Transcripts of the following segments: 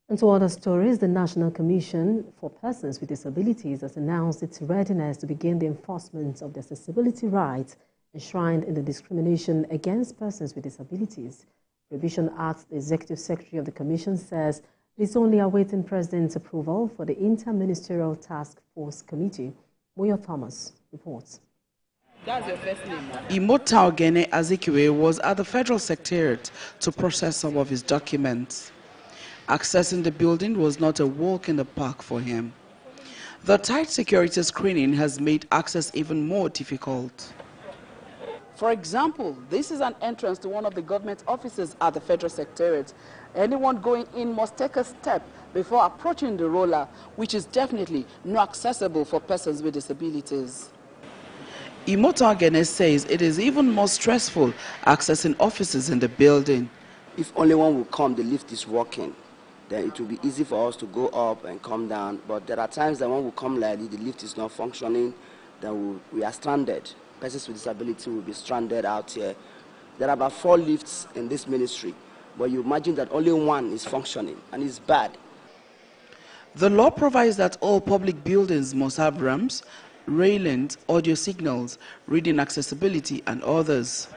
And to other stories, the National Commission for Persons with Disabilities has announced its readiness to begin the enforcement of the accessibility rights enshrined in the Discrimination Against Persons with Disabilities Prohibition Act. The Executive Secretary of the Commission says it is only awaiting President's approval for the Inter-Ministerial Task Force Committee. Moyo Thomas reports. That's your first name. Imotao Azikiwe was at the Federal Secretariat to process some of his documents. Accessing the building was not a walk in the park for him. The tight security screening has made access even more difficult. For example, this is an entrance to one of the government offices at the Federal Secretariat. Anyone going in must take a step before approaching the roller, which is definitely not accessible for persons with disabilities. Imotao says it is even more stressful accessing offices in the building. If only one will come, the lift is working, then it will be easy for us to go up and come down. But there are times that one will come like the lift is not functioning, then we are stranded. Persons with disability will be stranded out here. There are about 4 lifts in this ministry, but you imagine that only one is functioning, and it's bad. The law provides that all public buildings must have ramps, railings, audio signals, reading accessibility, and others.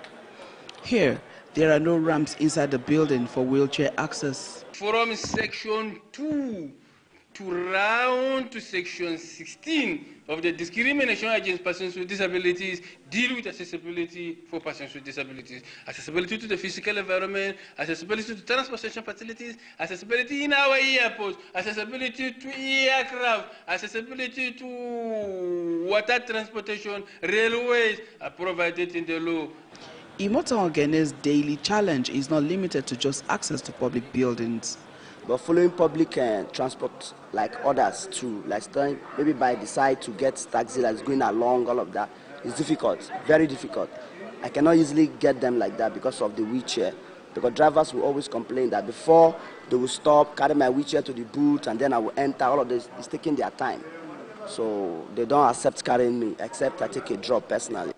Here, there are no ramps inside the building for wheelchair access. From section 2 to round to section 16 of the Discrimination Against Persons with Disabilities deal with accessibility for persons with disabilities. Accessibility to the physical environment, accessibility to transportation facilities, accessibility in our airports, accessibility to aircraft, accessibility to water transportation, railways are provided in the law. Imotao daily challenge is not limited to just access to public buildings. But following public transport like others too, like maybe by the side to get taxi that's going along, all of that is difficult, very difficult. I cannot easily get them like that because of the wheelchair. Because drivers will always complain that before they will stop, carry my wheelchair to the booth, and then I will enter. All of this is taking their time. So they don't accept carrying me, except I take a drop personally.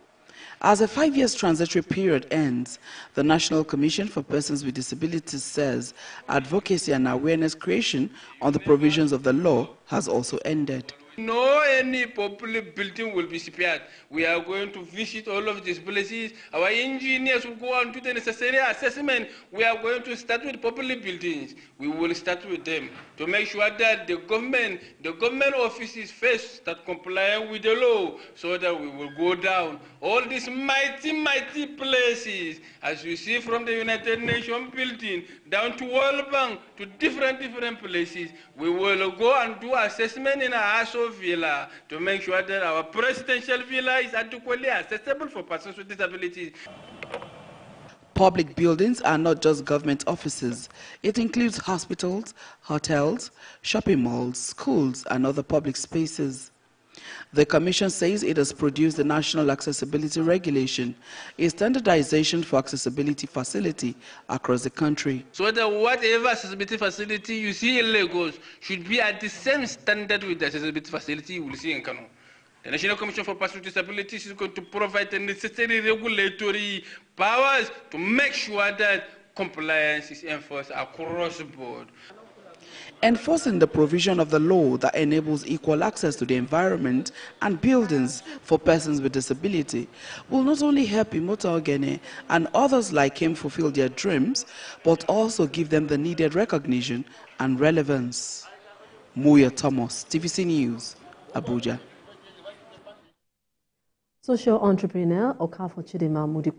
As a 5-year transitory period ends, the National Commission for Persons with Disabilities says advocacy and awareness creation on the provisions of the law has also ended. No any public building will be spared. We are going to visit all of these places. Our engineers will go and do the necessary assessment. We are going to start with public buildings. We will start with them to make sure that the government offices first start complying with the law, so that we will go down all these mighty places, as you see from the United Nations building down to World Bank to different places. We will go and do assessment in our villa to make sure that our presidential villa is adequately accessible for persons with disabilities. Public buildings are not just government offices. It includes hospitals, hotels, shopping malls, schools, and other public spaces. The Commission says it has produced the National Accessibility Regulation, a standardization for accessibility facility across the country. So that whatever accessibility facility you see in Lagos should be at the same standard with the accessibility facility you will see in Kano. The National Commission for Persons with Disabilities is going to provide the necessary regulatory powers to make sure that compliance is enforced across the board. Enforcing the provision of the law that enables equal access to the environment and buildings for persons with disability will not only help Imotao and others like him fulfill their dreams, but also give them the needed recognition and relevance. Moyo Thomas, TVC News, Abuja. Social entrepreneur Okafo Chidima Mudi